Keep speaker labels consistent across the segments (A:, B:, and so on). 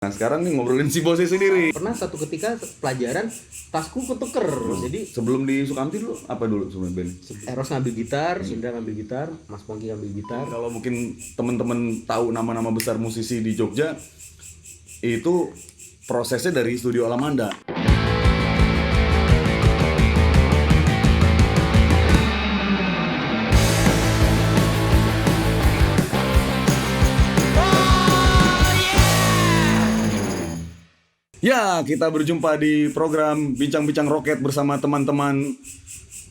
A: Nah sekarang nih ngobrolin si bosnya sendiri.
B: Pernah satu ketika pelajaran tasku ketuker. Jadi
A: Sebelum di Sukamti dulu apa dulu sebenarnya Ben?
B: Eros ngambil gitar, Sindra ngambil gitar, Mas Pongki ngambil gitar.
A: Kalau mungkin teman-teman tahu nama-nama besar musisi di Jogja, itu prosesnya dari Studio Alamanda. Ya, kita berjumpa di program Bincang-Bincang Roket bersama teman-teman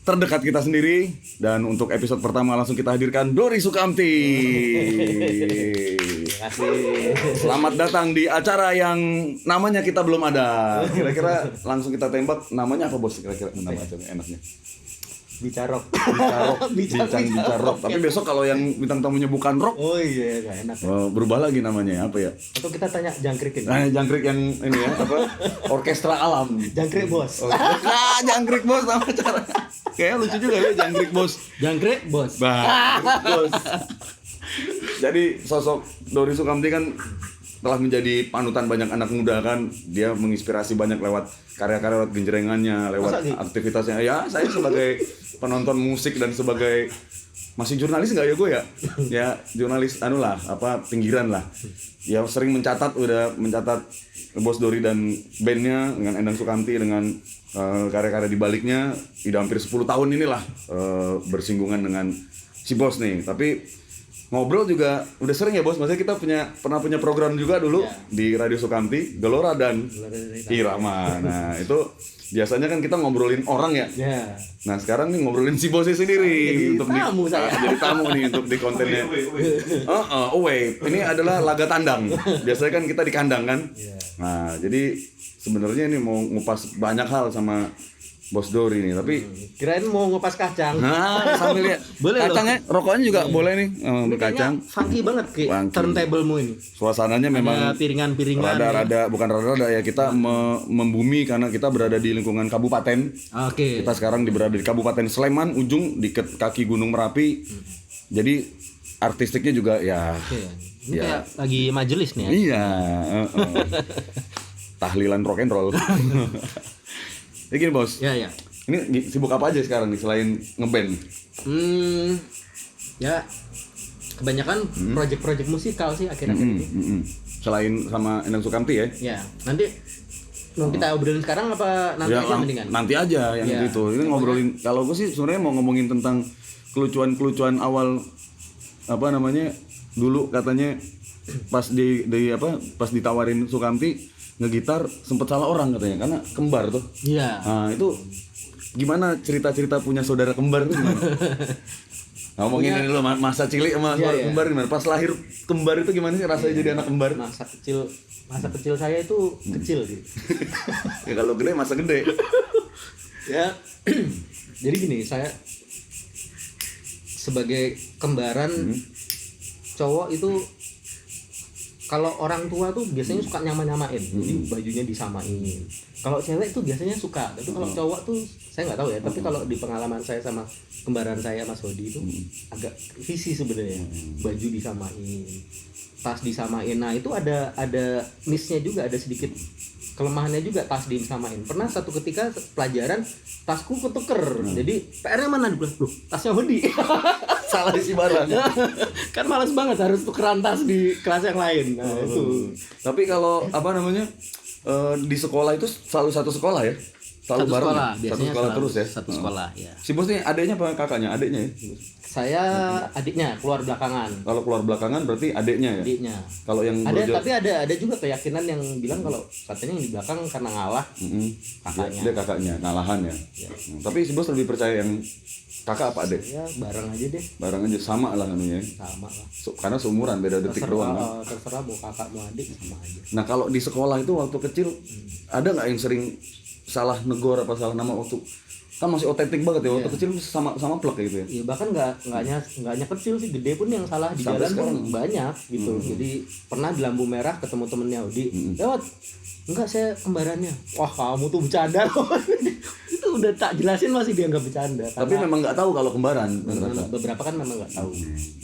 A: terdekat kita sendiri. Dan untuk episode pertama langsung kita hadirkan Dori Sukamti.
B: Terima kasih.
A: Selamat datang di acara yang namanya kita belum ada. Kira-kira langsung kita tembak, namanya apa bos? Kira-kira nama acaranya enaknya?
B: Bicarok.
A: Bincang-Bincang Rock. Tapi besok kalau yang bintang tamunya bukan rock,
B: Oh iya, gak enak.
A: berubah lagi namanya, apa ya?
B: Atau kita tanya jangkrik ini.
A: Nah, jangkrik yang ini ya, apa? Orkestra alam.
B: Jangkrik bos.
A: Jangkrik bos nama cara. Kayaknya lucu juga ya jangkrik bos.
B: Jangkrik bos.
A: Bos. Jadi sosok Dori Sukamti kan telah menjadi panutan banyak anak muda kan. Dia menginspirasi banyak lewat karya-karya, lewat genjrengannya, lewat aktivitasnya. Ya, saya sebagai penonton musik dan sebagai masih jurnalis nggak ya gue ya? Ya jurnalis pinggiran lah. Ya sering udah mencatat Bos Dori dan bandnya dengan Endang Sukamti dengan karya-karya di baliknya. Udah hampir 10 tahun inilah bersinggungan dengan si Bos nih. Tapi ngobrol juga udah sering ya Bos. Maksudnya kita pernah punya program juga dulu di Radio Sukamti, Gelora dan Irama. Nah itu biasanya kan kita ngobrolin orang ya. Nah sekarang nih ngobrolin si bosnya sendiri. Jadi tamu nih untuk di kontennya. Ini adalah laga tandang. Biasanya kan kita di kandang kan. Nah jadi sebenarnya ini mau ngupas banyak hal sama Bos Dori nih, tapi
B: kirain mau ngupas kacang.
A: nah sambil lihat
B: Boleh
A: kacangnya, rokoknya juga boleh nih kacang.
B: Funky banget kayak
A: Funky.
B: turntable-mu ini.
A: Suasananya memang
B: Ada piringan-piringan.
A: bukan rada-rada ya, kita membumi karena kita berada di lingkungan kabupaten.
B: Oke.
A: Kita sekarang berada di Kabupaten Sleman, ujung di kaki Gunung Merapi. Jadi artistiknya juga ya.
B: Oke. Ini
A: Ya.
B: kayak lagi majelis nih ya.
A: Iya. Tahlilan rock and roll. Jadi gini bos.
B: Ya.
A: Ini sibuk apa aja sekarang nih selain ngeband?
B: Ya kebanyakan project-project musikal sih akhir-akhir ini.
A: Selain sama Endang Sukamti ya?
B: Ya, nanti mau kita obrolin sekarang apa nanti
A: Ya,
B: aja mendingan?
A: nanti aja yang
B: Ya.
A: itu. Ini ngobrolin, kalau gue sih sebenarnya mau ngomongin tentang kelucuan awal dulu katanya pas pas ditawarin Sukamti ngegitar sempet salah orang katanya karena kembar tuh.
B: Iya.
A: Nah, itu gimana cerita-cerita punya saudara kembar tuh gimana? Ngomongin ini dulu masa cilik sama kembar gimana? Pas lahir kembar itu gimana sih rasanya jadi anak kembar?
B: Masa kecil saya itu kecil gitu.
A: Ya kalau gede masa gede.
B: Ya. Jadi gini, saya sebagai kembaran cowok itu kalau orang tua tuh biasanya suka nyamain, jadi bajunya disamain. Kalau cewek tuh biasanya suka, tapi kalau cowok tuh saya nggak tahu ya. Tapi kalau di pengalaman saya sama kembaran saya Mas Hodi itu agak visi sebenarnya, baju disamain, tas disamain. Nah itu ada miss-nya juga, ada sedikit kelemahannya juga tas disamain. Pernah satu ketika pelajaran tasku ketuker, jadi PR-nya mana? Loh, tasnya Hodi.
A: Salah isi barang.
B: Kan malas banget harus tukeran tas di kelas yang lain. Nah, itu.
A: Tapi kalau di sekolah itu selalu satu sekolah ya? Selalu
B: Satu
A: bareng
B: sekolah,
A: ya?
B: biasanya
A: Satu sekolah
B: selalu
A: terus ya?
B: satu sekolah, ya.
A: Si bos nih adiknya apa kakaknya? Adiknya ya?
B: Saya adiknya keluar belakangan.
A: Kalau keluar belakangan berarti adiknya ya?
B: Adiknya.
A: Kalau yang
B: Tapi ada juga keyakinan yang bilang kalau katanya yang di belakang karena ngalah kakaknya.
A: Dia kakaknya, ngalahan ya? Tapi si bos lebih percaya yang kakak apa adik?
B: Ya bareng aja deh.
A: Barang aja, sama lah anunya.
B: Sama lah.
A: Karena seumuran, beda detik doang kan?
B: Terserah mau kakak mau adik sama aja.
A: Nah kalau di sekolah itu waktu kecil ada nggak yang sering salah negor apa salah nama waktu kan masih otentik banget ya waktu kecil sama plek gitu ya?
B: Iya bahkan nggak hanya kecil sih, gede pun yang salah di
A: Sampai
B: jalan
A: sekarang
B: pun banyak gitu. Jadi pernah di lampu merah ketemu temennya Odi, lewat enggak saya kembarannya. Wah kamu tuh bercanda. Itu udah tak jelasin masih dianggap bercanda.
A: Tapi memang nggak tahu kalau kembaran.
B: Beberapa kan memang nggak tahu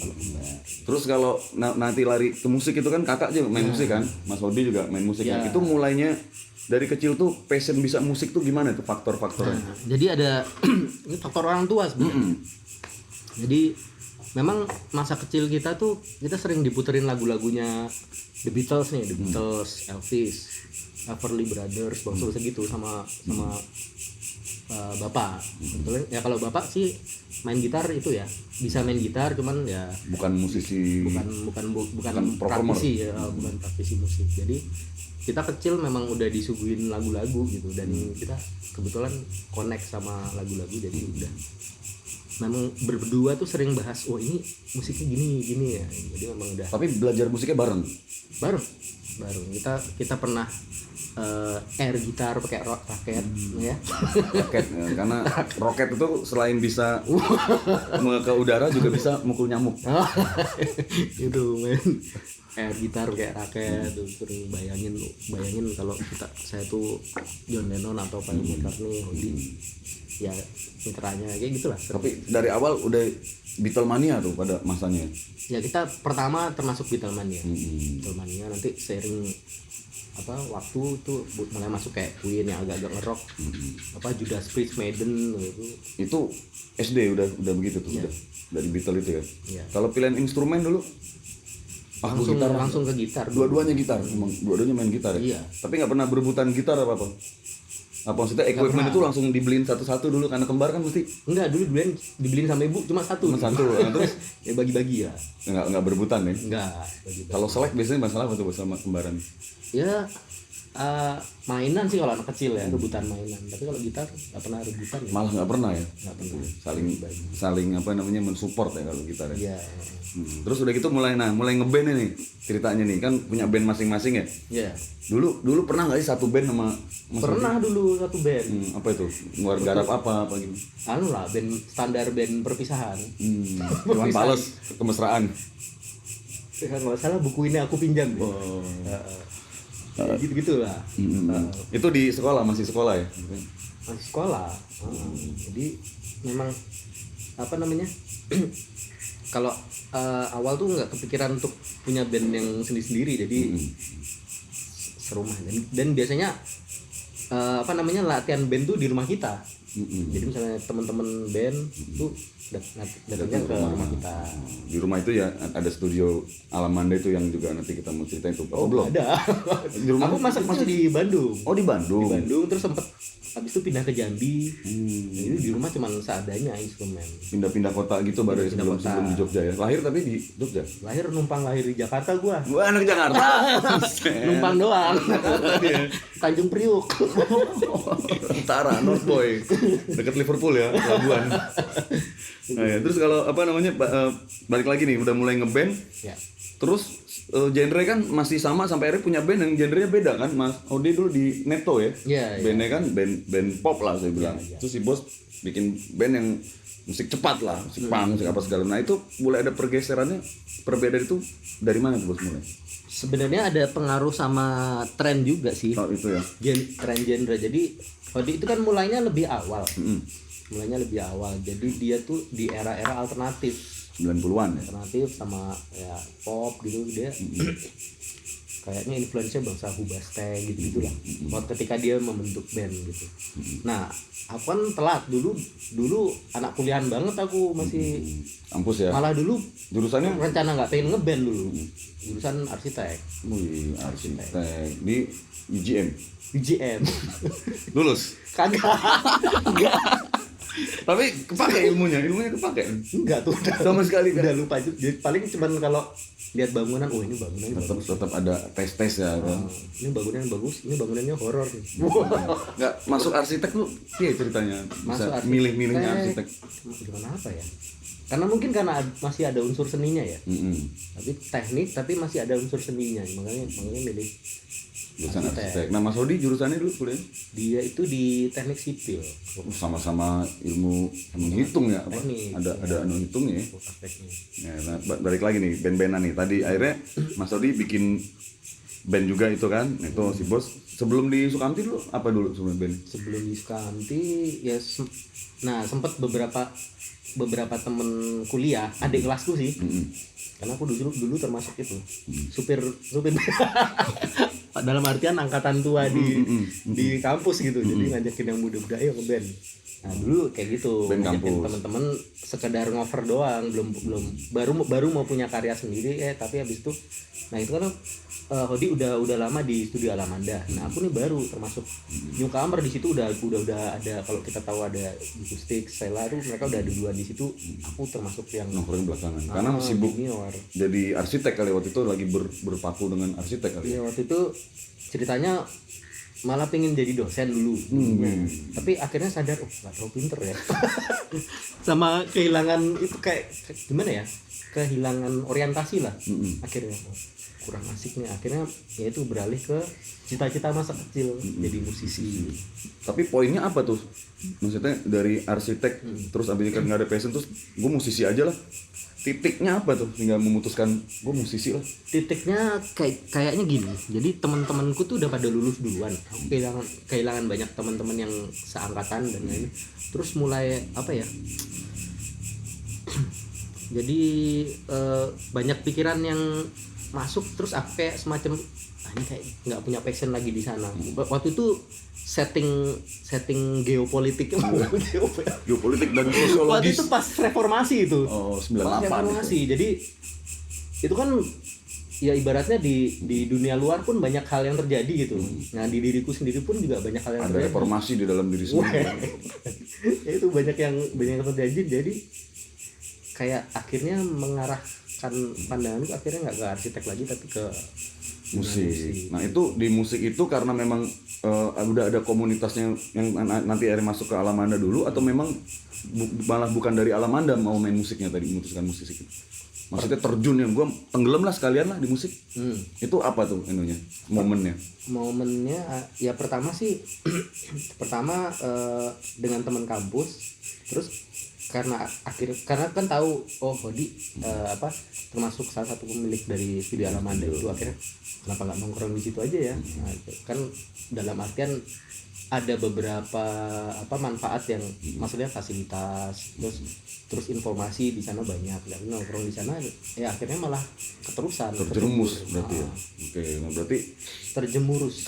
B: kalau kembar.
A: Terus kalau nanti lari ke musik itu kan kakak juga main musik kan, Mas Odi juga main musik kan. Itu mulainya dari kecil tuh passion bisa musik tuh gimana tuh faktor-faktornya?
B: Jadi ada ini faktor orang tua sebenarnya. Jadi memang masa kecil kita tuh kita sering diputerin lagu-lagunya The Beatles nih, The Beatles, Elvis, Everly Brothers, bangsa segitu sama bapak. Betul ya, kalau bapak sih main gitar itu ya, bisa main gitar cuman ya
A: Bukan musisi.
B: bukan
A: performer.
B: praktisi ya, bukan praktisi musik. Jadi kita kecil memang udah disuguhin lagu-lagu gitu dan kita kebetulan connect sama lagu-lagu, jadi udah memang berdua tuh sering bahas, oh ini musiknya gini ya. Jadi memang udah
A: Tapi belajar musiknya bareng.
B: baru kita pernah air gitar pakai raket ya.
A: Roket ya, karena roket itu selain bisa ke udara juga bisa mukul nyamuk.
B: Itu men, air gitar kayak raket tuh sering bayangin kalau saya tuh John Lennon atau Paul McCartney, Holly ya mitranya kayak gitulah.
A: Tapi dari awal udah Beatlemania tuh pada masanya.
B: Ya kita pertama termasuk Beatlemania. Beatlemania nanti sering waktu tuh mulai masuk kayak Queen yang agak-agak ngerok, Judas Priest, Maiden gitu.
A: Itu SD udah begitu tuh, udah dari Beatles itu ya.
B: Iya.
A: Kalau pilihan instrumen dulu
B: langsung ke gitar.
A: Dua-duanya gitar, emang dua-duanya main gitar ya.
B: Iya.
A: Tapi nggak pernah berebutan gitar apa? Apa maksudnya equipment itu langsung dibeliin satu-satu dulu karena kembar kan mesti?
B: Enggak, dulu dibeliin sama ibu cuma satu.
A: Nah, terus
B: ya bagi-bagi ya.
A: nggak berebutan ya.
B: Enggak, bagi-bagi.
A: Kalau selek biasanya masalah apa tuh sama kembaran?
B: Ya mainan sih kalau anak kecil ya, rebutan mainan. Tapi kalau gitar nggak pernah rebutan ya.
A: Malah nggak pernah ya.
B: Nggak pernah.
A: Saling mensupport ya kalau gitar ya.
B: Iya.
A: Terus udah gitu mulai ngeband nih ceritanya nih, kan punya band masing-masing ya.
B: Iya.
A: Dulu pernah nggak sih satu band sama Mas
B: Pernah dulu satu band.
A: apa itu? Ngeluar garap apa gitu?
B: Anu lah, band standar band perpisahan.
A: Cuman pales kemesraan.
B: Ya, nggak salah buku ini aku pinjam.
A: Oh.
B: Gitu lah.
A: Itu di sekolah, masih sekolah ya?
B: Masih sekolah. Jadi memang kalau awal tuh nggak kepikiran untuk punya band yang sendiri-sendiri, jadi serumah dan biasanya latihan band tuh di rumah kita. Jadi misalnya teman-teman band tuh datangnya ke rumah kita.
A: Di rumah itu ya ada studio Alamanda itu yang juga nanti kita mau cerita itu.
B: Oh,
A: belum?
B: Ada.
A: Di rumah
B: Aku masa kecil di Bandung.
A: Oh, di Bandung.
B: Di Bandung terus sempet habis itu pindah ke Jambi. Jadi di rumah cuma seadanya instrumen.
A: Pindah-pindah kota gitu baru sebelum di Jogja ya. Lahir tapi di Jogja.
B: Lahir di Jakarta gua.
A: Gua anak Jakarta.
B: Numpang doang. Tanjung Priuk.
A: Utara, North Boy. Dekat Liverpool ya, pelabuhan. Nah, ya. Terus kalau balik lagi nih udah mulai ngeband.
B: Ya.
A: Terus genre kan masih sama sampai akhirnya punya band yang genrenya beda kan, Mas Odi dulu di Neto ya.
B: Iya.
A: Bandnya kan band pop lah saya bilang. Terus si Bos bikin band yang musik cepat lah, musik punk, musik apa segala. Nah itu mulai ada pergeserannya, perbedaan itu dari mana tuh Bos mulai?
B: Sebenarnya ada pengaruh sama tren juga sih.
A: Oh itu ya.
B: Tren genre. Jadi Odi itu kan mulainya lebih awal. Jadi dia tuh di era-era alternatif.
A: 90-an ya.
B: Alternatif sama ya pop gitu dia. Kayaknya influence-nya bangsa Hubasteng gitu lah. Waktu ketika dia membentuk band gitu. Nah, aku kan telat dulu anak kuliahan banget aku masih
A: kampus ya.
B: malah dulu
A: Jurusannya
B: rencana nggak pengen ngeband dulu. Jurusan arsitek.
A: wih, arsitek di UGM.
B: UGM.
A: Lulus.
B: Kagak.
A: Tapi kepake ilmunya kepake.
B: Enggak tuh.
A: Sama sekali kan.
B: Udah lupa aja. Jadi paling cuman kalau lihat bangunan, oh ini bangunannya bagus.
A: Tetap ada tes ya kan.
B: Ini bangunannya bagus, ini bangunannya horor nih.
A: Nggak masuk arsitek lu iya ceritanya bisa milih-milihnya arsitek.
B: Gimana apa ya? Karena mungkin masih ada unsur seninya ya. Tapi teknik tapi masih ada unsur seninya. Makanya milih
A: jurusan arsitek. Nah Mas Odi jurusannya dulu kuliah?
B: Dia itu di teknik sipil.
A: Sama-sama ilmu menghitung ya apa?
B: Teknik,
A: Ada anu hitungnya ya.
B: Teknik.
A: Ya, nah, balik lagi nih band-bandan nih. Tadi akhirnya Mas Odi bikin band juga itu kan. Itu si Bos sebelum di Sukamti dulu apa dulu sebelum band?
B: Sebelum di Sukamti ya sempat beberapa temen kuliah, adik kelasku sih. Karena aku dulu termasuk itu supir dalam artian angkatan tua di kampus gitu. Jadi ngajakin yang muda-muda ayo ngeband. Nah dulu kayak gitu, ngajakin teman-teman sekedar ngover doang, belum baru mau punya karya sendiri tapi habis itu, nah itu kan Hodi udah lama di studio Alamanda. Nah aku nih baru termasuk newcomer di situ, udah ada, kalau kita tahu ada Akustik, Sela tuh mereka udah ada duluan di situ. Aku termasuk yang
A: nongkrong belakangan karena sibuk junior. Jadi arsitek kali waktu itu, lagi berpaku dengan arsitek kali.
B: Iya waktu itu ceritanya malah pengen jadi dosen dulu. Tapi akhirnya sadar nggak terlalu pinter ya. Sama kehilangan itu kayak gimana ya, kehilangan orientasi lah. Akhirnya kurang asik nih, akhirnya ya itu beralih ke cita-cita masa kecil jadi musisi.
A: Tapi poinnya apa tuh? Maksudnya dari arsitek terus abis kan nggak ada passion, terus gue musisi aja lah. Titiknya apa tuh hingga memutuskan gue musisi lah?
B: Titiknya kayaknya gini. Jadi teman-temanku tuh udah pada lulus duluan. Aku kehilangan banyak teman-teman yang seangkatan dan lain. Terus mulai apa ya? Jadi banyak pikiran yang masuk, terus aku kayak semacam ini kayak nggak punya passion lagi di sana. Waktu itu setting geopolitik
A: Geopolitik dan sosiologis.
B: waktu itu pas reformasi itu.
A: Oh, 98
B: pas reformasi itu. Jadi itu kan ya ibaratnya di dunia luar pun banyak hal yang terjadi gitu. Nah di diriku sendiri pun juga banyak hal yang
A: ada
B: terjadi.
A: reformasi di dalam diri sendiri.
B: Ya itu banyak yang terjadi. Jadi kayak akhirnya mengarahkan pandanganku akhirnya nggak ke arsitek lagi tapi ke
A: musik. Nah itu di musik itu karena memang udah ada komunitasnya yang nanti akhirnya masuk ke Alamanda dulu, atau memang malah bukan dari Alamanda mau main musiknya tadi, memutuskan musik itu? Maksudnya terjun yang gue tenggelam lah sekalian lah di musik. Itu apa tuh ininya, momennya
B: ya pertama sih dengan teman kampus, terus karena kan tahu Hodi termasuk salah satu pemilik dari studio Alamanda itu, akhirnya kenapa nggak nongkrong di situ aja ya. Nah, kan dalam artian ada beberapa manfaat yang maksudnya fasilitas, terus informasi di sana banyak, dan nongkrong di sana ya akhirnya malah
A: terjerumus berarti ya. Oke, nah berarti
B: terjemurus.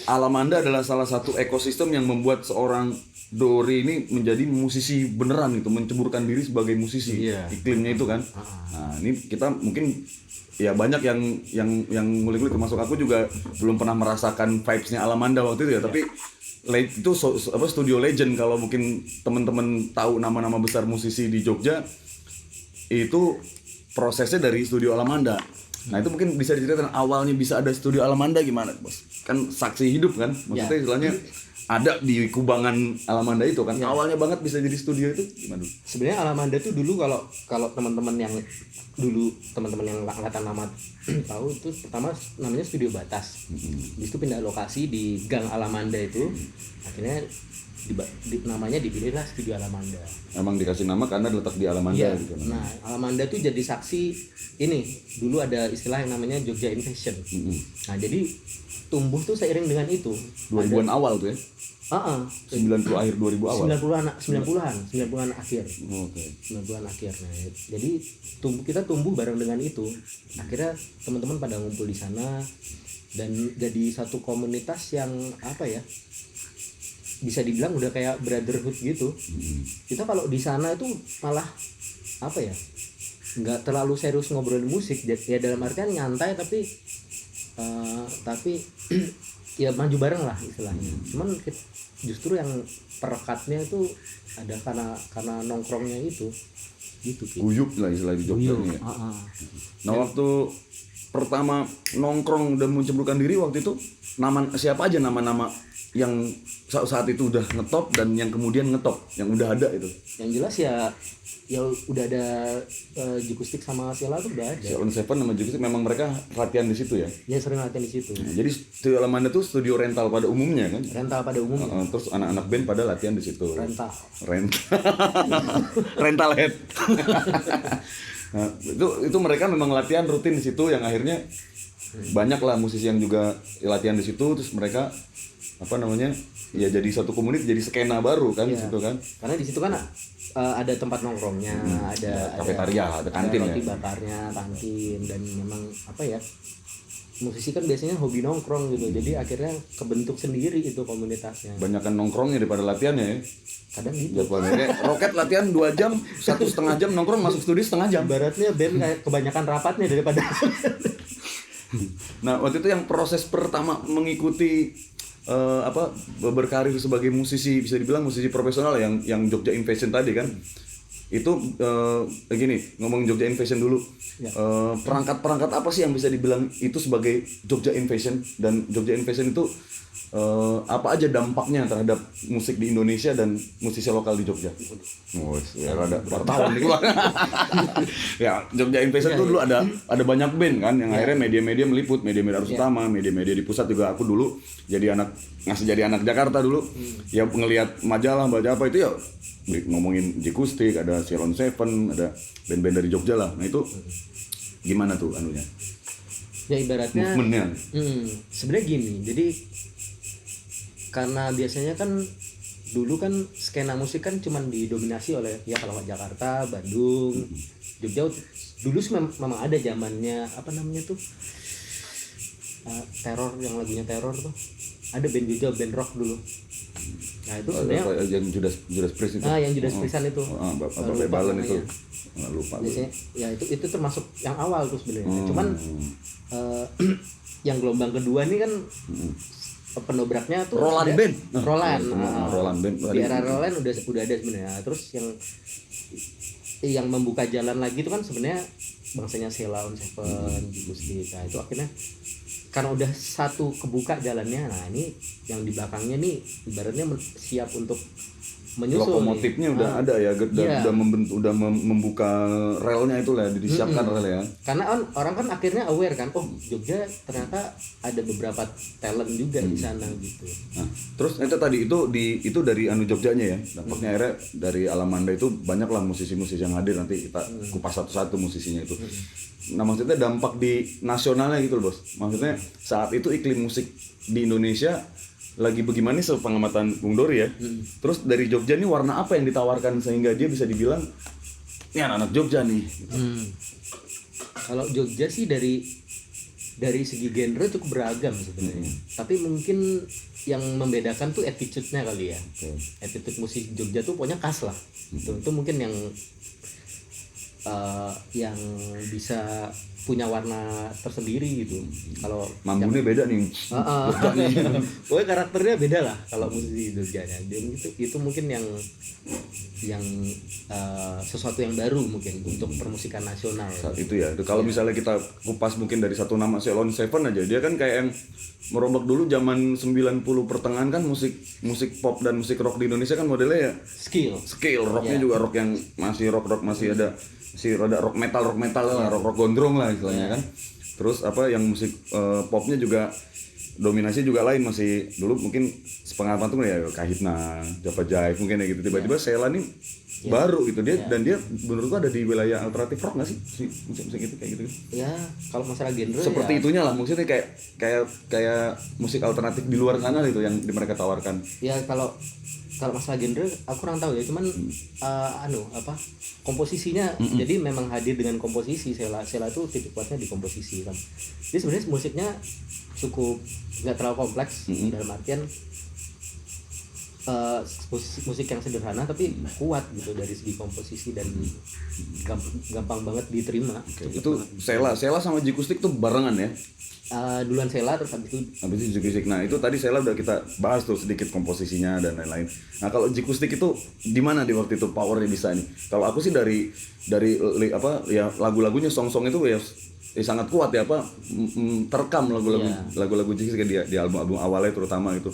A: Alamanda adalah salah satu ekosistem yang membuat seorang Dori ini menjadi musisi beneran gitu, menceburkan diri sebagai musisi. Iklimnya itu kan. Nah, ini kita mungkin ya banyak yang ngulik-ngulik, termasuk aku juga belum pernah merasakan vibes-nya Alamanda waktu itu ya, tapi itu studio legend. Kalau mungkin teman-teman tahu nama-nama besar musisi di Jogja, itu prosesnya dari studio Alamanda. Nah itu mungkin bisa diceritakan awalnya bisa ada studio Alamanda gimana, Bos? Kan saksi hidup kan, maksudnya istilahnya ada di kubangan Alamanda itu kan. Awalnya banget bisa jadi studio itu gimana?
B: Sebenarnya Alamanda tuh dulu kalau teman-teman yang angkatan lama tahu, itu pertama namanya Studio Batas. Habis itu pindah lokasi di Gang Alamanda itu. Akhirnya namanya dipilihlah Studio Alamanda.
A: Emang dikasih nama karena letak di Alamanda gitu.
B: Nah, Alamanda tuh jadi saksi ini. Dulu ada istilah yang namanya Jogja Invasion. Nah, jadi tumbuh tuh seiring dengan itu.
A: 2000-an awal tuh ya? 90 akhir 2000 awal.
B: 90-an akhir.
A: Oke.
B: 90-an akhir. Nah, jadi kita tumbuh bareng dengan itu. Akhirnya teman-teman pada ngumpul di sana dan jadi satu komunitas yang apa ya? Bisa dibilang udah kayak brotherhood gitu. Kita kalau di sana itu malah apa ya? Nggak terlalu serius ngobrolin musik. Ya dalam artian nyantai tapi ya maju bareng lah istilahnya. Cuman justru yang perekatnya itu ada karena nongkrongnya itu gitu.
A: Guyup lah istilah di Jogja ini ya. Nah waktu pertama nongkrong dan menceburkan diri waktu itu, siapa aja nama-nama yang saat itu udah ngetop dan yang kemudian ngetop, yang udah ada itu?
B: Yang jelas ya udah ada Akustik sama Sela tuh udah ada.
A: Seven sama Akustik memang mereka latihan di situ ya?
B: Ya sering latihan di situ.
A: Nah, jadi studio Alamanda tuh studio rental pada umumnya kan?
B: Rental pada umumnya.
A: Terus anak-anak band pada latihan di situ.
B: Rental
A: head. Nah, itu mereka memang latihan rutin di situ, yang akhirnya banyak lah musisi yang juga latihan di situ. Terus mereka apa namanya ya jadi satu komunitas, jadi skena baru kan di
B: Iya.
A: situ kan.
B: Karena di situ kan ada tempat nongkrongnya, ada
A: Kafetaria, ada kantin
B: roti
A: ya.
B: bakarnya, kantin, dan memang apa ya, musisi kan biasanya hobi nongkrong gitu, jadi akhirnya kebentuk sendiri itu komunitasnya.
A: Banyakan nongkrongnya daripada latihannya ya.
B: Kadang gitu.
A: Jadwalnya kayak Roket latihan 2 jam, 1,5 jam nongkrong, masuk studio setengah jam.
B: Ibaratnya band kayak kebanyakan rapatnya daripada
A: Nah, waktu itu yang proses pertama mengikuti berkarir sebagai musisi, bisa dibilang musisi profesional yang Jogja Invasion tadi kan. Itu gini, ngomong Jogja Invasion dulu.
B: Ya.
A: Perangkat-perangkat apa sih yang bisa dibilang itu sebagai Jogja Invasion, dan Jogja Invasion itu apa aja dampaknya terhadap musik di Indonesia dan musisi lokal di Jogja? Oh, ya ada wartawan nih gua. Ya, Jogja Invasion itu dulu ada banyak band kan yang akhirnya media-media meliput, media-media arus utama, media-media di pusat juga. Aku dulu jadi anak Jakarta dulu. Ya ngelihat majalah, baca apa itu ya ngomongin Jikustik, ada Ceylon Seven, ada band-band dari Jogja lah. Nah itu gimana tuh anunya?
B: ya ibaratnya
A: Movementnya.
B: sebenarnya gini, jadi karena biasanya kan dulu kan skena musik kan cuman didominasi oleh ya kalau nggak Jakarta, Bandung, Jogja. Dulu sih memang ada zamannya apa namanya tuh, teror, yang lagunya teror tuh ada band Jogja, band rock dulu. Nah itu sebenarnya
A: yang Judas Priest itu.
B: yang Judas Priestan itu.
A: Bapak Balen itu. Nggak lupa.
B: Biasanya ya itu termasuk yang awal tuh sebenarnya. Cuman yang gelombang kedua nih kan penobraknya tuh
A: Roland Band.
B: Roland.
A: Roland Band.
B: Di era Roland udah ada sebenarnya. Terus yang membuka jalan lagi itu kan sebenarnya bangsanya Sheila on Seven, Jikustik. Nah itu akhirnya karena udah satu kebuka jalannya, nah ini yang di belakangnya nih ibaratnya siap untuk menyusul.
A: Lokomotifnya
B: nih.
A: udah ada ya,
B: Iya.
A: udah membuka relnya itu lah, disiapkan rel ya.
B: Karena orang kan akhirnya aware kan, oh Jogja ternyata ada beberapa talent juga di sana gitu.
A: Nah, terus itu tadi itu dari anu Jogjanya ya. Dampaknya akhirnya dari Alamanda itu banyak lah musisi-musisi yang hadir, nanti kita kupas satu-satu musisinya itu. Nah, maksudnya dampak di nasionalnya gitu loh, Bos. Maksudnya saat itu iklim musik di Indonesia lagi bagaimana nih sepengamatan Bung Dori ya. Terus dari Jogja nih warna apa yang ditawarkan sehingga dia bisa dibilang ini anak-anak Jogja nih.
B: Kalau Jogja sih dari segi genre cukup beragam sebenarnya. Tapi mungkin yang membedakan tuh attitude-nya kali ya. Attitude musik Jogja tuh pokoknya khas lah. Itu mungkin yang bisa punya warna tersendiri gitu. Kalau
A: Mambunya beda nih.
B: pokoknya karakternya beda lah kalau musisi Jogjanya. Dan itu mungkin yang sesuatu yang baru mungkin untuk permusikan nasional.
A: Saat itu ya. Kalau misalnya kita kupas mungkin dari satu nama Ceylon Seven aja, dia kan kayak yang merombak dulu zaman 90 pertengahan kan musik pop dan musik rock di Indonesia kan modelnya ya skill rocknya juga rock yang masih rock masih ada rada rock metal lah, rock gondrong lah istilahnya kan. Terus apa yang musik popnya juga dominasi juga lain, masih dulu mungkin sepengalaman tuh ya Kahitna, Java Jive mungkin ya gitu. Tiba-tiba Sheila nih baru gitu dia dan dia menurutku ada di wilayah alternatif rock nggak sih musik itu kayak gitu.
B: Ya kalau masalah genre
A: Seperti itunya lah, maksudnya kayak musik alternatif di luar sana gitu yang mereka tawarkan.
B: Ya kalau masalah genre aku kurang tahu ya, cuman komposisinya jadi memang hadir dengan komposisi. Sheila itu titik kuatnya di komposisi kan. Jadi sebenarnya musiknya cukup nggak terlalu kompleks dalam artian musik yang sederhana tapi kuat gitu dari segi komposisi dan gampang banget diterima.
A: Itu Sheila sama Jikustik tuh barengan ya.
B: Duluan Sheila terus habis itu
A: Jikustik. Nah itu tadi Sheila udah kita bahas tuh sedikit komposisinya dan lain-lain. Nah kalau Jikustik itu di mana di waktu itu powernya bisa nih? Kalau aku sih dari apa ya lagu-lagunya song-song itu ya sangat kuat ya, terekam lagu-lagu Jikustik di album awalnya terutama itu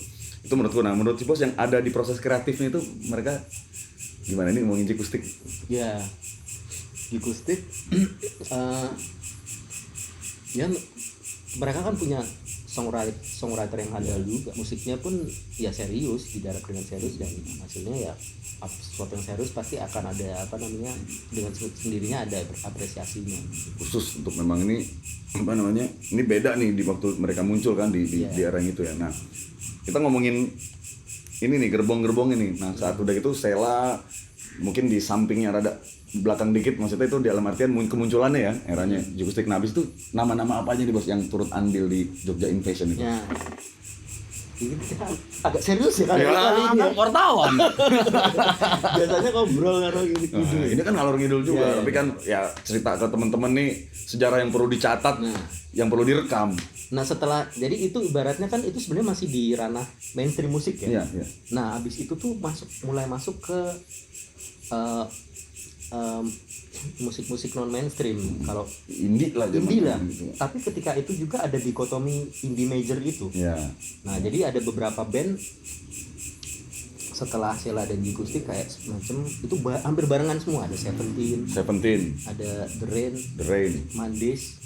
A: menurutku. Nah menurut si Bos yang ada di proses kreatifnya itu mereka gimana nih ngomongin Jikustik?
B: Ya Jikustik ya mereka kan punya songwriter yang handal juga, musiknya pun ya serius, digarap dengan serius, dan hasilnya ya sesuatu yang serius pasti akan ada dengan sendirinya ada apresiasinya.
A: Khusus untuk memang ini ini beda nih di waktu mereka muncul kan di era yang itu ya. Nah, kita ngomongin ini nih gerbong-gerbong ini. Nah, saat udah gitu Sheila mungkin di sampingnya rada belakang dikit, maksudnya itu dalam artian kemunculannya ya eranya Jogustik. Nah, habis itu nama-nama apa aja nih bos yang turut andil di Jogja Invasion itu?
B: Ya. Ini kita agak serius ya kali
A: ini.
C: Wartawan.
B: Biasanya ngobrol ngalor ngidul.
A: Nah, ini kan ngalor ngidul juga, tapi kan ya cerita ke teman-teman nih sejarah yang perlu dicatat, yang perlu direkam.
B: Nah, setelah jadi itu ibaratnya kan itu sebenarnya masih di ranah mainstream musik ya.
A: Iya.
B: Nah, habis itu tuh mulai masuk ke musik-musik non mainstream, kalau
A: indie lah.
B: gitu. Tapi ketika itu juga ada dikotomi indie major itu.
A: Ya.
B: Nah, jadi ada beberapa band setelah Sheila dan Jogustik kayak semacam itu hampir barengan semua. Ada Seventeen, ada The Rain, Mondays,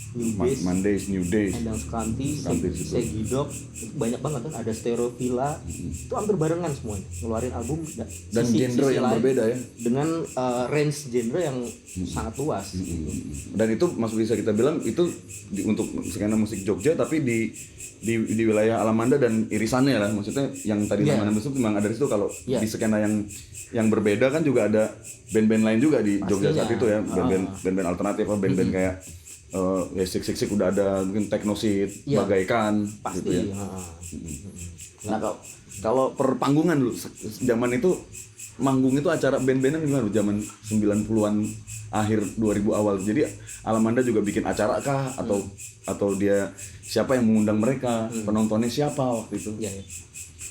B: New Days, Endang Skanti, Segidok, itu banyak banget kan. Ada Stereovilla, itu hampir barengan semuanya ngeluarin album
A: dan genre yang berbeda ya,
B: dengan range genre yang sangat luas.
A: Dan itu masih bisa kita bilang itu untuk skena musik Jogja, tapi di wilayah Alamanda dan irisannya lah, maksudnya yang tadi namanya itu memang ada di situ. Kalau di skena yang berbeda kan juga ada band-band lain juga di Jogja saat itu ya, band-band alternatif, band-band kayak ya Sik udah ada, mungkin Teknosit, Bagaikan
B: pasti
A: gitu ya. Nah, kalau perpanggungan dulu zaman itu manggung itu acara band-bandan gimana zaman 90-an akhir 2000 awal. Jadi Alamanda juga bikin acara kah atau dia siapa yang mengundang mereka, penontonnya siapa waktu itu?
B: Ya.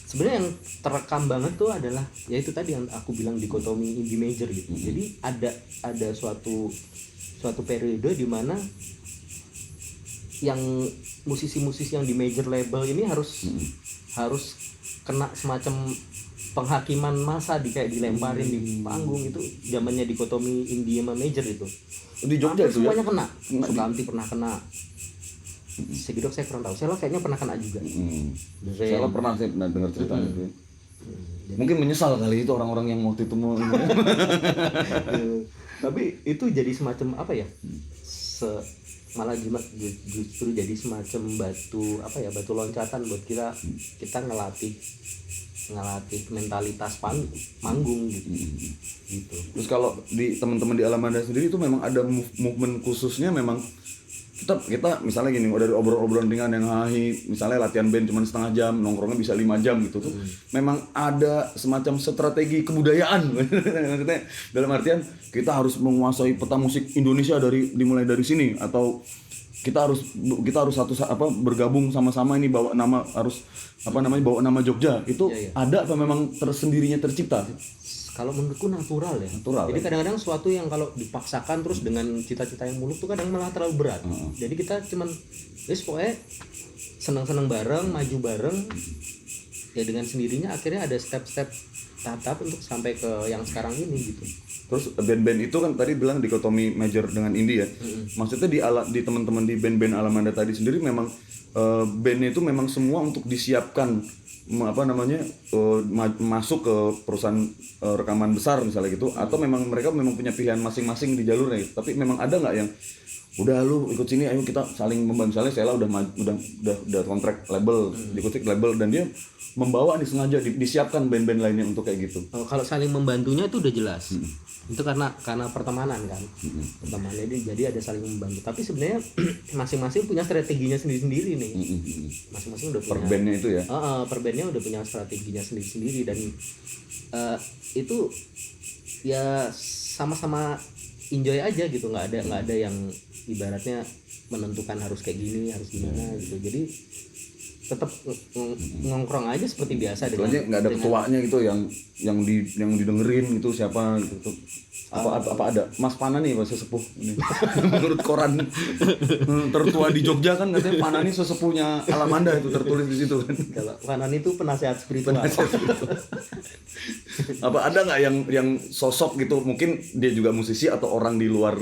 B: Sebenarnya yang terekam banget tuh adalah ya itu tadi yang aku bilang dikotomi indie major gitu. Jadi ada suatu periode di mana yang musisi-musisi yang di major label ini harus kena semacam penghakiman massa, kayak dilemparin di panggung. Itu zamannya dikotomi indie sama major itu.
A: Di Jogja itu
B: semuanya kena. Sukamti pernah kena. Segidok saya kurang tahu. Sheila kayaknya pernah kena juga.
A: Sheila pernah saya dengar ceritanya itu. Mungkin menyesal kali itu orang-orang yang waktu itu mau.
B: Tapi itu jadi semacam apa ya? Malah justru jadi semacam batu loncatan buat kita ngelatih mentalitas manggung gitu.
A: Terus kalau di teman-teman di Alamanda sendiri itu memang ada movement khususnya, memang kita misalnya gini, dari obrolan ringan yang misalnya latihan band cuma setengah jam, nongkrongnya bisa 5 jam gitu tuh. Memang ada semacam strategi kebudayaan. Maksudnya dalam artian kita harus menguasai peta musik Indonesia dimulai dari sini, atau kita harus bergabung sama-sama ini bawa nama Jogja. Itu ada apa memang tersendirinya tercipta?
B: Kalau menurutku natural ya. Jadi kadang-kadang sesuatu yang kalau dipaksakan terus dengan cita-cita yang muluk tuh kadang malah terlalu berat. Jadi kita cuman pokoknya senang-senang bareng, maju bareng. Ya dengan sendirinya akhirnya ada step-step tahap untuk sampai ke yang sekarang ini gitu.
A: Terus band-band itu kan tadi bilang dikotomi major dengan indie ya. Maksudnya di teman-teman di band-band Alamanda tadi sendiri memang bandnya itu memang semua untuk disiapkan masuk ke perusahaan rekaman besar misalnya gitu, atau memang mereka punya pilihan masing-masing di jalurnya gitu. Tapi memang ada nggak yang udah lu ikut sini, ayo kita saling membantu. Misalnya Sheila udah kontrak label, dikontrak label, dan dia membawa sengaja disiapkan band-band lainnya untuk kayak gitu.
B: Kalau saling membantunya itu udah jelas. Itu karena pertemanan kan. Pertemanan jadi ada saling membantu. Tapi sebenarnya masing-masing punya strateginya sendiri-sendiri nih. Masing-masing udah punya.
A: Per bandnya itu ya.
B: Per bandnya udah punya strateginya sendiri-sendiri, dan itu ya sama-sama enjoy aja gitu. Nggak ada yang ibaratnya menentukan harus kayak gini, harus gimana gitu. Jadi tetap ngongkrong aja seperti biasa.
A: Soalnya nggak ada ketuanya gitu yang didengerin gitu siapa gitu. Apa ada Mas Panani Pak sesepuh ini. Menurut koran tertua di Jogja kan katanya Panani sesepuhnya Alamanda, itu tertulis di situ kan.
B: Kalau Panani itu penasehat spiritual.
A: Apa ada nggak yang sosok gitu, mungkin dia juga musisi atau orang di luar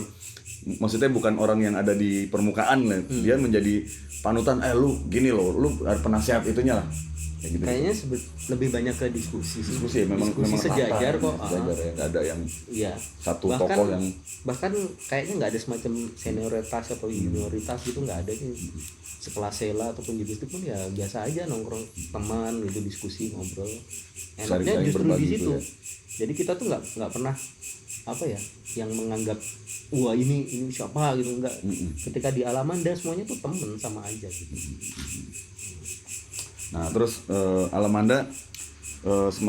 A: maksudnya bukan orang yang ada di permukaan lah. Dia menjadi panutan, lu gini loh, lu penasehat itunya lah. Kayak gitu.
B: Kayaknya lebih banyak ke diskusi
A: Ya, memang
B: sejajar
A: rata,
B: kok.
A: Sejajar ya, nggak ada yang
B: Iya.
A: satu tokoh yang
B: bahkan kayaknya nggak ada semacam senioritas atau junioritas gitu, nggak ada sih. Sekelas Sela ataupun Jibis pun ya biasa aja nongkrong teman gitu, diskusi ngobrol. Enaknya
A: saling
B: justru di
A: berbagi
B: situ.
A: ya.
B: Jadi kita tuh nggak pernah apa ya yang menganggap wah ini siapa gitu, enggak. Ketika di Alamanda semuanya tuh temen sama aja gitu.
A: Nah terus Alamanda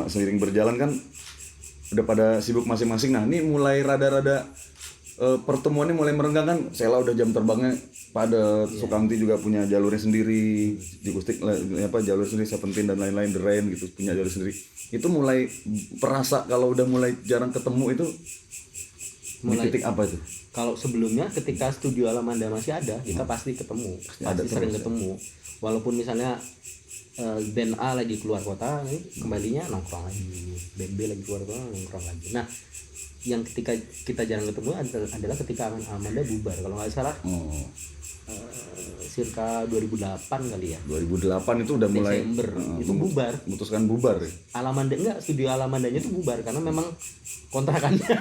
A: seiring berjalan kan udah pada sibuk masing-masing. Nah ini mulai rada-rada pertemuannya mulai merenggang kan. Sela udah jam terbangnya pada Sukamti juga punya jalurnya sendiri, Jikustik jalur sendiri, Seventeen dan lain-lain, The Rain gitu punya jalur sendiri. Itu mulai perasa kalau udah mulai jarang ketemu itu mulai titik apa itu?
B: Kalau sebelumnya ketika studio Alamanda masih ada, kita pasti ketemu, pasti sering ketemu. Walaupun misalnya band A lagi keluar kota, kembalinya nongkrong lagi. Band B lagi keluar kota, nongkrong lagi. Nah, yang ketika kita jarang ketemu adalah ketika Alamanda bubar. Kalau nggak salah, circa 2008 kali ya.
A: 2008 itu udah mulai
B: Desember itu bubar.
A: Memutuskan bubar ya.
B: Alamanda enggak, studio Alamandanya itu bubar karena memang kontrakannya.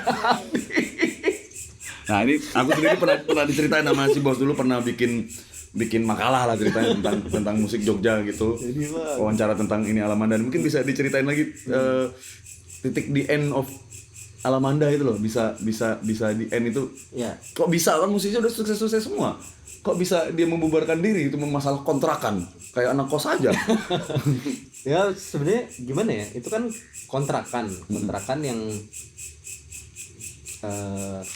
A: Nah ini aku sendiri pernah diceritain sama si bos dulu, pernah bikin makalah lah ceritanya tentang musik Jogja gitu. Wawancara tentang ini Alamanda. Mungkin bisa diceritain lagi titik di end of Alamanda itu loh, bisa di end itu.
B: Ya.
A: Kok bisa kan musisinya udah sukses semua? Kok bisa dia membubarkan diri? Itu masalah kontrakan, kayak anak kos aja.
B: Ya sebenarnya gimana ya? Itu kan kontrakan yang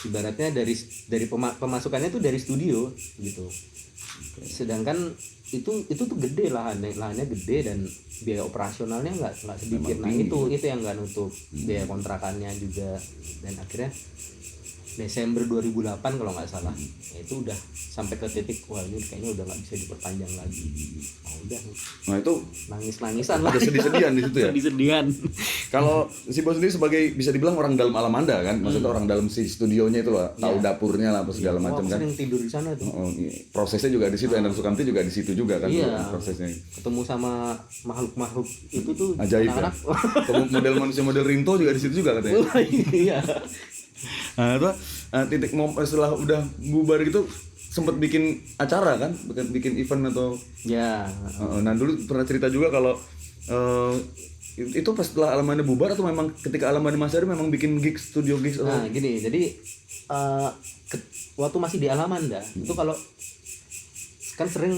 B: ibaratnya dari pemasukannya tuh dari studio gitu. Sedangkan itu tuh gede lahannya gede dan biaya operasionalnya nggak sedikit. Nah itu yang nggak nutup biaya kontrakannya juga. Dan akhirnya Desember 2008 kalau nggak salah, itu udah sampai ke titik wah ini kayaknya udah nggak bisa diperpanjang lagi. Udah.
A: Nah itu
B: nangis-nangisan lah.
A: Ada sedih-sedihan di situ ya.
B: Sedih-sedihan.
A: Kalau si bos sendiri sebagai bisa dibilang orang dalam Alamanda kan, maksudnya orang dalam si studionya itu lah, tahu dapurnya lah, apa segala macam kan.
B: Sering tidur di sana tuh.
A: Prosesnya juga di situ, Endang Sukamti juga di situ juga kan prosesnya.
B: Ketemu sama makhluk-makhluk itu tuh
A: ajaib ya. Ketemu model manusia model Rinto juga di situ juga katanya.
B: Iya.
A: Nah, itu titik setelah udah bubar gitu sempat bikin acara kan, bikin event atau
B: ya.
A: Nah dulu pernah cerita juga kalau itu pas setelah Alamanda bubar atau memang ketika Alamanda masih ada memang bikin studio gigs atau?
B: Nah gini, jadi waktu masih di Alamanda itu kalau kan sering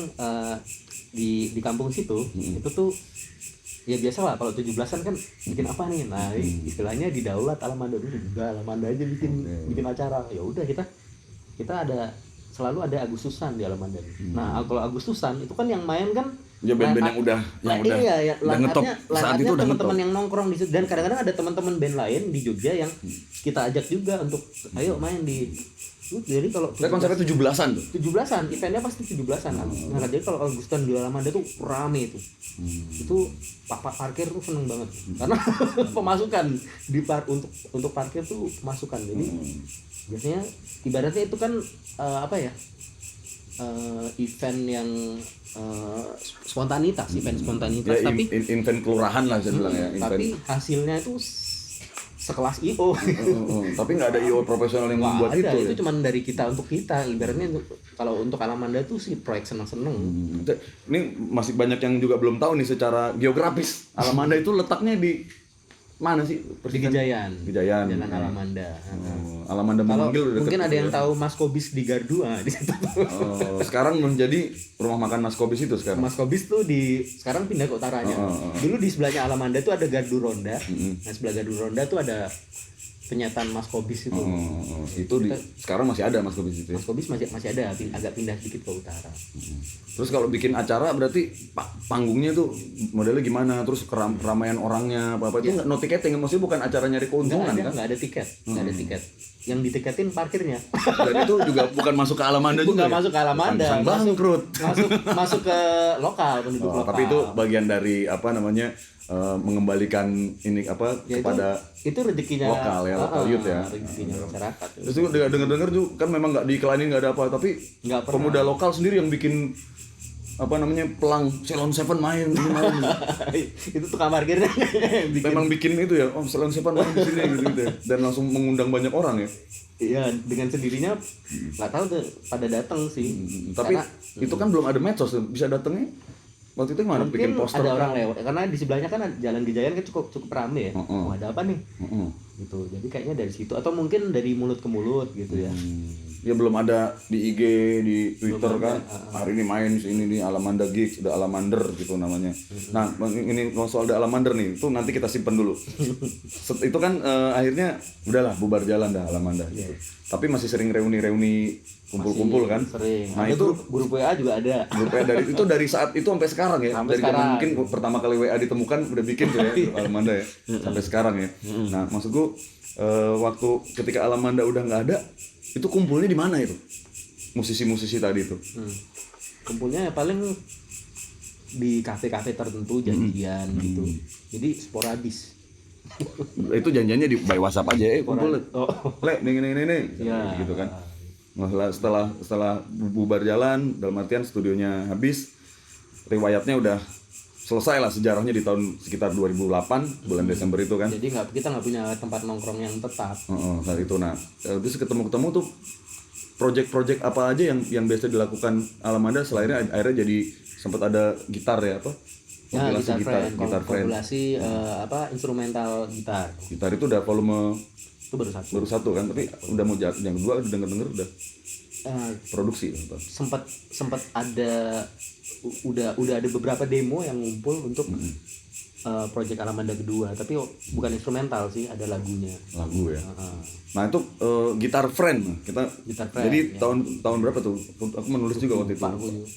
B: di kampung situ itu tuh ya biasa lah kalau 17-an kan bikin apa nih, nah istilahnya di daulat Alamanda dulu juga, Alamanda aja bikin acara, ya udah kita ada selalu ada Agustusan di Alamanda. Nah kalau Agustusan itu kan yang main kan
A: ya band-band yang udah ngetop saat itu udah
B: teman-teman yang nongkrong di situ, dan kadang-kadang ada teman-teman band lain di Jogja yang kita ajak juga untuk ayo main di. Jadi kalau
A: konsepnya 17-an tuh.
B: 17-an, eventnya pasti 17-an. Nah, jadi kalau Agustusan di Alamanda tuh rame itu. Itu parkir tuh seneng banget. Karena pemasukan untuk parkir tuh pemasukan. Jadi biasanya ibaratnya itu kan event yang spontanitas, event spontanitas,
A: ya,
B: tapi
A: event kelurahan lah saya bilang ya.
B: Tapi hasilnya itu sekelas IO.
A: Tapi nggak ada IO profesional yang membuat
B: itu
A: ya?
B: cuma dari kita untuk kita, ibaratnya kalau untuk Alamanda tuh sih proyek seneng-seneng.
A: Ini masih banyak yang juga belum tahu nih secara geografis Alamanda itu letaknya di mana sih?
B: Di Gejayan. Jalan Alamanda.
A: Alamanda memanggil udah
B: mungkin ada yang tahu Mas Kobis di Gardu di situ.
A: Sekarang menjadi rumah makan Mas Kobis itu sekarang.
B: Mas Kobis tuh sekarang pindah ke utaranya. Dulu di sebelahnya Alamanda tuh ada Gardu Ronda. Nah, sebelah Gardu Ronda tuh ada penyataan Mas Kobis itu.
A: Sekarang masih ada Mas Kobis itu.
B: Mas Kobis masih ada, agak pindah sedikit ke utara.
A: Terus kalau bikin acara berarti panggungnya tuh modelnya gimana? Terus keramaian orangnya apa itu nggak no tiketing, maksudnya bukan acara nyari keuntungan kan?
B: Nggak ada tiket. Yang ditiketin parkirnya.
A: Dan itu juga bukan masuk ke Alamanda juga.
B: Bukan masuk ke Alamanda.
A: Bangkrut.
B: Masuk ke lokal, penduduk lokal.
A: Tapi itu bagian dari mengembalikan ini apa
B: Ya,
A: kepada
B: itu rezekinya
A: lokal ya, lokal youth ya.
B: rezekinya masyarakat.
A: Terus juga dengar-dengar juga kan memang nggak diiklanin nggak ada apa, tapi
B: Nggak pernah.
A: pemuda lokal sendiri yang bikin apa namanya pelang Ceylon Seven main ini main.
B: Itu tukang parkirnya bikin.
A: Memang bikin itu ya, oh Ceylon Seven main di sini gitu ya. Dan langsung mengundang banyak orang ya.
B: Iya, dengan sendirinya nggak tahu tuh pada datang sih.
A: Tapi
B: Karena
A: itu kan belum ada medsos tuh. Bisa datangnya waktu itu gimana bikin
B: mungkin
A: poster
B: ada
A: kan?
B: orang lewat karena di sebelahnya kan Jalan Gejayan kan cukup rame ya.
A: Heeh.
B: Oh, ada apa nih?
A: Heeh.
B: Gitu. Jadi kayaknya dari situ atau mungkin dari mulut ke mulut gitu ya.
A: Ya belum ada di IG, di Twitter
B: Belum
A: kan.
B: ada,
A: Hari ini main sini nih Alamanda Gigs, udah Alamander gitu namanya. Nah, ini soal The Alamander nih, itu nanti kita simpen dulu. Itu kan akhirnya udahlah bubar jalan dah Alamanda gitu. Tapi masih sering reuni-reuni kumpul-kumpul kan.
B: Sering.
A: Nah,
B: Ada
A: itu
B: grup WA juga ada.
A: grup WA dari saat itu sampai sekarang ya.
B: Sampai
A: Dari zaman
B: sekarang.
A: mungkin pertama kali WA ditemukan udah bikin tuh ya Alamanda ya. Sampai sekarang ya. Nah, maksudku waktu ketika Alamanda udah nggak ada, itu kumpulnya di mana itu? Musisi-musisi tadi itu.
B: Kumpulnya ya paling di kafe-kafe tertentu janjian gitu. Jadi sporadis.
A: Itu janjiannya di by WhatsApp aja, kumpul.
B: Oh.
A: Le, nih.
B: Ya.
A: Gitu kan. Nah, setelah bubar jalan, dalam artian studionya habis, riwayatnya udah selesai lah sejarahnya di tahun sekitar 2008 bulan Desember itu kan.
B: Jadi kita nggak punya tempat nongkrong yang tetap.
A: Saat itu nah terus ketemu tuh project apa aja yang biasa dilakukan Alamanda selain akhirnya jadi sempat ada gitar ya apa
B: Ya,
A: kompilasi gitar friend.
B: kompilasi instrumental gitar.
A: Gitar itu udah volume
B: Itu baru satu.
A: kan, tapi udah mau yang kedua udah denger udah
B: Eh,
A: produksi apa.
B: sempat ada udah ada beberapa demo yang ngumpul untuk project Alamanda kedua, tapi bukan instrumental sih, ada lagunya.
A: Lagu ya. Nah itu gitar friend kita.
B: Gitar friend,
A: Jadi
B: ya.
A: tahun berapa tuh? Aku menulis juga waktu itu.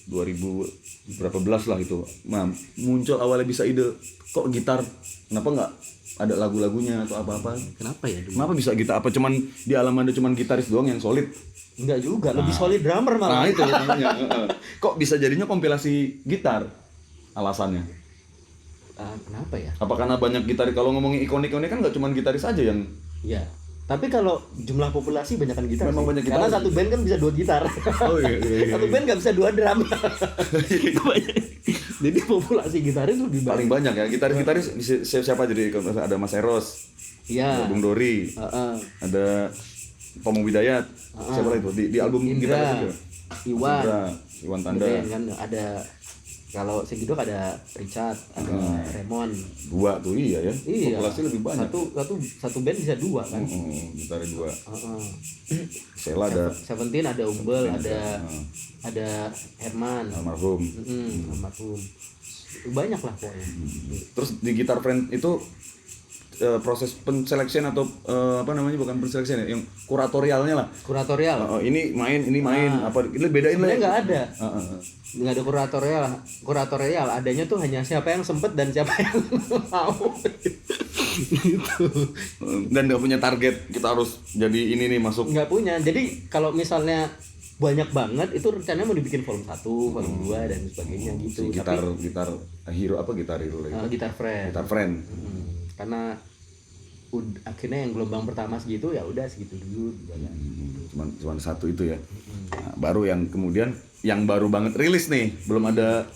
A: 2000 berapa belas lah itu. Nah, muncul awalnya bisa ide kok gitar, kenapa nggak ada lagu-lagunya atau apa-apa?
B: Kenapa ya dulu?
A: Kenapa bisa gitar? Apa cuman di Alamanda cuman gitaris doang yang solid?
B: Enggak juga, lebih solid drummer
A: Nah
B: malah.
A: itu namanya. Kok bisa jadinya kompilasi gitar? Alasannya?
B: Kenapa ya?
A: Apa karena banyak gitaris? Kalau ngomongin ikonik-ikonik kan nggak cuman gitaris aja yang
B: Ya. Tapi kalau jumlah populasi banyakan gitar.
A: Memang
B: sih.
A: banyak gitar
B: Karena
A: sih.
B: satu band kan bisa 2 gitar.
A: Oh iya.
B: Satu band nggak bisa 2 drum. Itu banyak. Jadi populasi gitaris lebih
A: Paling
B: banyak.
A: banyak ya gitaris siapa jadi ada Mas Eros,
B: Iya.
A: ada Bung Dori,
B: Heeh.
A: ada Pomo Widayat, siapa lagi tuh di album
B: Indra,
A: gitaris juga.
B: Iwan,
A: Iwan Tanda,
B: Band kan ada. Kalau Segidok ada Richard, ada Raymond.
A: dua tuh iya ya.
B: Iya.
A: Populasi lebih banyak.
B: Satu band bisa 2 kan.
A: Gitarnya dua.
B: Heeh.
A: Sheila ada
B: Seventeen ada Umbel, ada Herman.
A: almarhum.
B: Almarhum. Banyak lah pokoknya.
A: Terus di Gitar Friend itu proses penseleksian atau apa namanya, bukan penseleksian ya, yang kuratorialnya lah.
B: Kuratorial.
A: Ini main apa ini bedain lah.
B: Sebenarnya nggak ada.
A: Heeh.
B: Nggak ada kuratorial. Adanya tuh hanya siapa yang sempet dan siapa yang mau. Gitu.
A: Dan nggak punya target kita harus jadi ini nih masuk.
B: Nggak punya. Jadi kalau misalnya banyak banget itu rencananya mau dibikin volume 1, volume 2 dan sebagainya gitu.
A: Gitar
B: Tapi
A: hero apa gitar hero lagi?
B: gitar friend.
A: Gitar Friend.
B: Karena akhirnya yang gelombang pertama segitu ya udah segitu dulu gitu ya.
A: Cuman satu itu ya. Nah, baru yang kemudian yang baru banget rilis nih, belum ada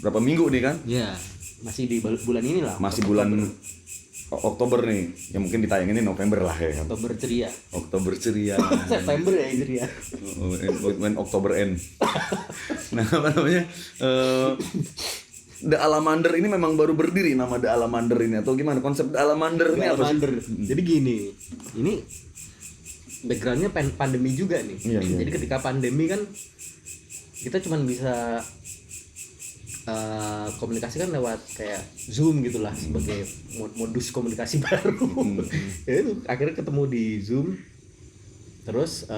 A: berapa minggu nih kan?
B: Ya, masih di bulan ini lah.
A: Masih bulan Oktober nih. Ya mungkin ditayangin November lah ya.
B: Oktober ceria.
A: Oktober ceria.
B: September ya ceria.
A: When Oktober end. Nah, apa namanya? The Alamander ini memang baru berdiri nama The Alamander ini atau gimana? Konsep The Alamander ini apa sih?
B: Alamander. Jadi gini, ini backgroundnya pandemi juga nih.
A: Iya.
B: Jadi ketika pandemi kan kita cuman bisa komunikasi kan lewat kayak Zoom gitulah sebagai modus komunikasi baru. Ya itu, akhirnya ketemu di Zoom. Terus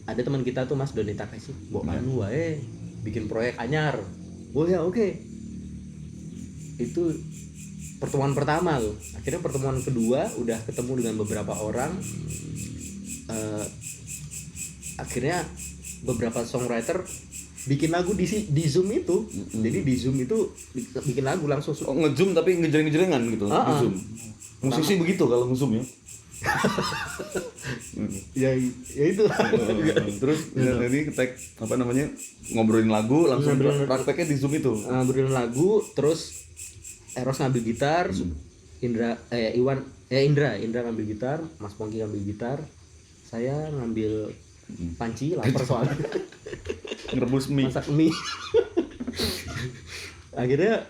B: ada teman kita tuh Mas Doni Takashi, anu wae bikin proyek anyar. Oh ya oke. Itu pertemuan pertama tuh. Akhirnya pertemuan kedua udah ketemu dengan beberapa orang. Akhirnya beberapa songwriter bikin lagu di Zoom itu. Jadi di Zoom itu bikin lagu langsung.
A: Oh, nge-zoom tapi ngejreng-ngejrengan gitu di Zoom. Musisi begitu kalau nge-zoom ya.
B: ya itu.
A: Terus ini tag apa namanya? Ngobrolin lagu langsung prakteknya di Zoom itu.
B: Ngobrolin lagu terus Eros ngambil gitar, Indra ngambil gitar, Mas Pongki ngambil gitar, saya ngambil panci, lapar soalnya.
A: Ngerebus mie.
B: Masak mie. Akhirnya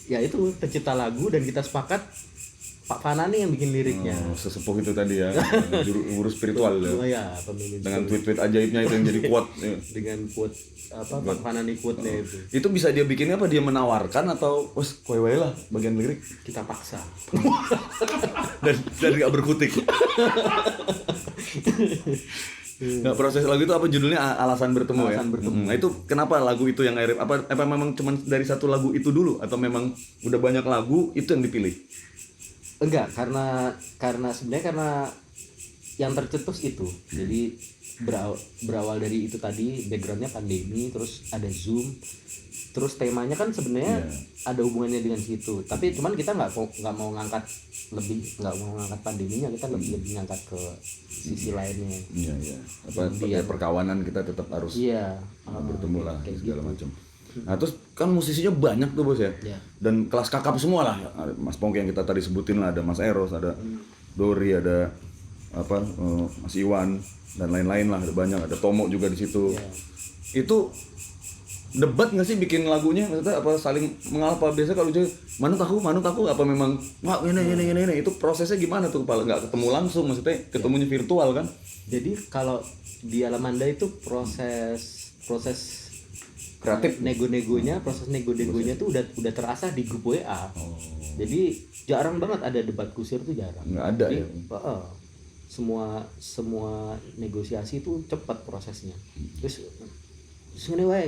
B: ya itu tercipta lagu dan kita sepakat Pak Fanani yang bikin liriknya.
A: Sesepuh itu tadi ya, guru spiritual ya.
B: Oh ya, pemimpin.
A: Dengan tweet-tweet ajaibnya itu yang jadi quote. Ya.
B: Dengan quote apa Pak Fanani quote-nya itu.
A: Itu bisa dia bikinnya apa dia menawarkan atau wes kowe wae lah bagian lirik
B: Kita paksa.
A: dan gak berkutik. Nah, proses lagu itu apa judulnya? Alasan bertemu.
B: Alasan
A: ya.
B: Bertemu.
A: Nah, itu kenapa lagu itu yang akhirnya apa memang cuma dari satu lagu itu dulu atau memang udah banyak lagu itu yang dipilih?
B: Enggak, karena sebenarnya karena yang tercetus itu. Jadi berawal dari itu tadi, backgroundnya pandemi, terus ada Zoom, terus temanya kan sebenarnya ada hubungannya dengan situ. Tapi cuman kita nggak mau ngangkat pandeminya, kita lebih ngangkat ke sisi lainnya.
A: Iya. Apa perkawanan kita tetap harus bertemu lah segala macam. Nah terus kan musisinya banyak tuh bos ya, dan kelas kakap semua lah. Mas Pongki yang kita tadi sebutin lah, ada Mas Eros, ada Dori, ada Mas Iwan dan lain-lain lah, ada banyak, ada Tomo juga di situ. Itu debat nggak sih bikin lagunya? Maksudnya apa saling mengalah? Biasa kalau manut aku apa memang nggak ini itu prosesnya gimana tuh? Kepala nggak ketemu langsung, maksudnya ketemunya virtual kan?
B: Jadi kalau di Alamanda itu proses
A: kreatif
B: proses nego-negonya tuh udah terasa di grup WA. Jadi jarang banget ada debat kusir tuh jarang.
A: Nggak ada.
B: Jadi,
A: ya.
B: semua negosiasi itu cepat prosesnya. Terus ngene wae,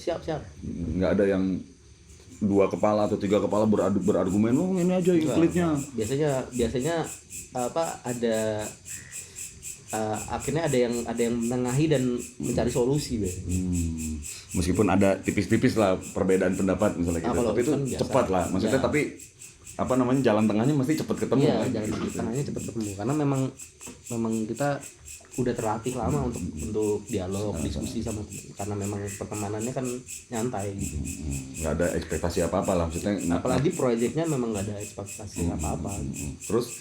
B: siap.
A: Nggak ada yang 2 kepala atau 3 kepala berargumen, ini aja klipnya.
B: Biasanya ada akhirnya ada yang menengahi dan mencari solusi
A: Meskipun ada tipis-tipis lah perbedaan pendapat misalnya gitu, tapi itu kan cepat lah maksudnya. Tapi jalan tengahnya mesti cepat ketemu.
B: Iya, jalan tengahnya cepat ketemu karena memang kita udah terlatih lama untuk dialog, diskusi sama, karena memang pertemanannya kan nyantai gitu.
A: Nggak ada ekspektasi apa-apa lah maksudnya.
B: Apalagi proyeknya memang nggak ada ekspektasi apa-apa.
A: Terus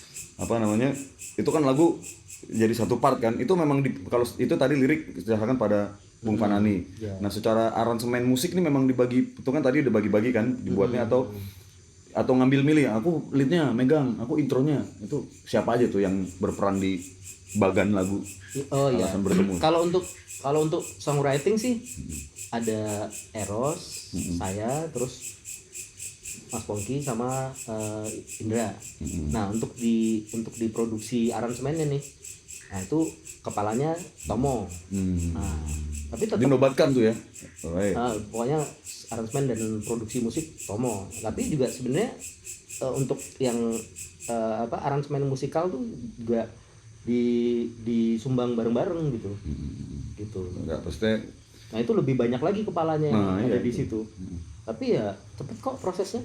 A: itu kan lagu jadi satu part kan, itu memang kalau itu tadi lirik diserahkan pada Bung Fanani. Nah secara aransemen musik ini memang dibagi, itu kan tadi udah bagi-bagi kan dibuatnya, atau ngambil milih, aku leadnya megang, aku intronya, itu siapa aja tuh yang berperan di bagan lagu Alasan Bertemu?
B: Kalau untuk songwriting sih ada Eros, saya, terus Mas Pongki sama Indra. Nah untuk diproduksi aransemennya nih, nah itu kepalanya Tomo. Nah tapi tetap
A: dinobatkan tuh ya.
B: Pokoknya aransemen dan produksi musik Tomo. Tapi juga sebenarnya untuk yang aransemen musikal tuh juga disumbang bareng-bareng gitu.
A: Enggak, pasti.
B: Nah itu lebih banyak lagi kepalanya yang ada di situ. Tapi ya cepet kok prosesnya.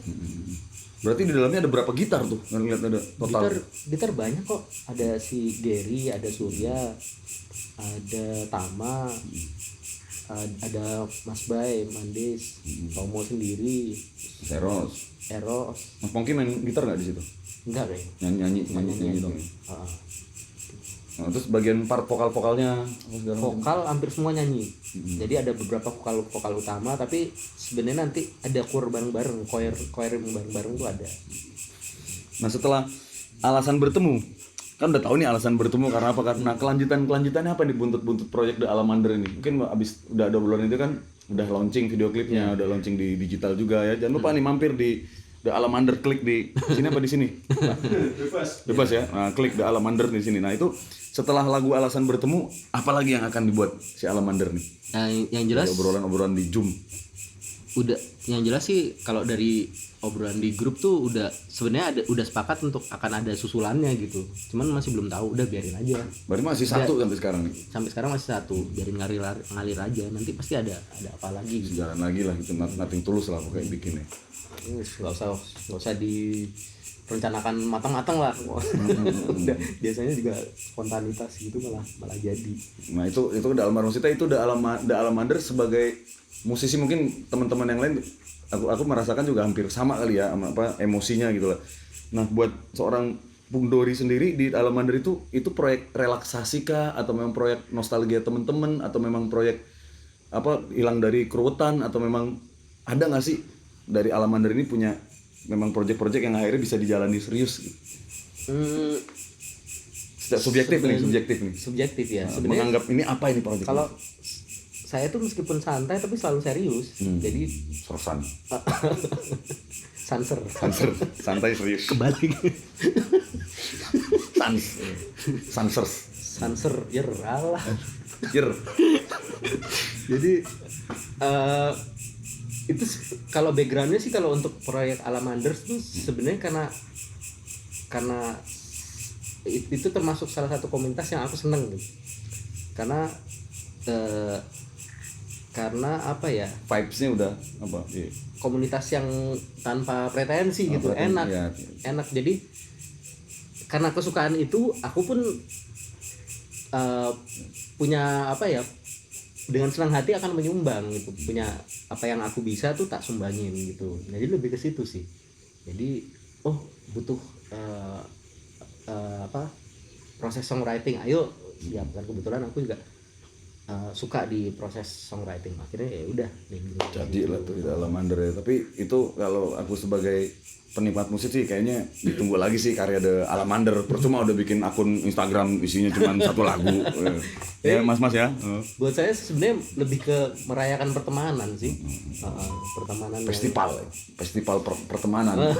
A: Berarti di dalamnya ada berapa gitar tuh? Ngeliat ada total.
B: Gitar banyak kok. Ada si Gary, ada Surya, ada Tama, ada Mas Bay, Mandis, Tomo sendiri,
A: Eros. Mas Pongki main gitar nggak di situ?
B: Enggak deh.
A: Nyanyi dong. Nah, terus bagian part vokalnya
B: vokal hampir semua nyanyi. Jadi ada beberapa vokal utama, tapi sebenarnya nanti ada choir bareng-bareng, choir bareng-bareng tuh ada.
A: Nah setelah Alasan Bertemu, kan udah tahu nih Alasan Bertemu karena apa? Karena kelanjutannya apa di buntut proyek The Alamander ini? Mungkin abis udah ada bulan itu kan udah launching video klipnya, udah launching di digital juga ya. Jangan lupa nih mampir di The Alamander, klik di sini apa di sini? Bebas ya. Nah, klik The Alamander di sini. Nah, itu setelah lagu Alasan Bertemu, apa lagi yang akan dibuat si Alamander nih?
B: Nah, yang jelas
A: obrolan di Zoom.
B: Yang jelas sih kalau dari obrolan di grup tuh udah sebenarnya udah sepakat untuk akan ada susulannya gitu. Cuman masih belum tahu, udah biarin aja.
A: Berarti masih satu sampai sekarang nih.
B: Sampai sekarang masih satu, biarin ngalir aja. Nanti pasti ada apa lagi gitu.
A: Jalan lagi lah itu, nothing tulus lah pokoknya bikinnya.
B: Nggak usah direncanakan matang-matang lah. Udah, biasanya juga spontanitas gitu malah jadi.
A: Nah itu dalam Marmosita itu The Alamander sebagai musisi, mungkin teman-teman yang lain aku merasakan juga hampir sama kali ya sama emosinya gitu lah. Nah buat seorang Bung Dori sendiri di Alamander itu proyek relaksasi kah, atau memang proyek nostalgia teman-teman, atau memang proyek hilang dari keruwetan, atau memang ada nggak sih dari Alamander ini punya memang proyek-proyek yang akhirnya bisa dijalani serius gitu? Subjektif nih.
B: Subjektif ya. Sebenarnya
A: Menganggap ini apa ini proyek?
B: kalau saya tuh meskipun santai tapi selalu serius. Jadi
A: Sorsan.
B: sanser
A: Santai serius.
B: kebalik. Sanser alah. Jadi itu kalau backgroundnya sih, kalau untuk proyek Alamanders tuh sebenarnya karena itu termasuk salah satu komunitas yang aku seneng gitu. Karena apa ya,
A: Vibes-nya udah apa? Iya.
B: komunitas yang tanpa pretensi gitu, enak. Jadi karena kesukaan itu aku pun punya apa ya, dengan senang hati akan menyumbang gitu, punya apa yang aku bisa tuh tak sumbangin gitu. Jadi lebih ke situ sih. Jadi butuh proses songwriting, ayo siap. Dan kebetulan aku juga suka di proses songwriting, akhirnya ya udah
A: Jadi lah tuh di Alamander ya. Tapi itu kalau aku sebagai penikmat musik sih kayaknya ditunggu lagi sih karya The Alamander. Percuma udah bikin akun Instagram isinya cuma satu lagu. Ya mas ya.
B: Buat saya sebenarnya lebih ke merayakan pertemanan sih. Pertemanan
A: Festival pertemanan.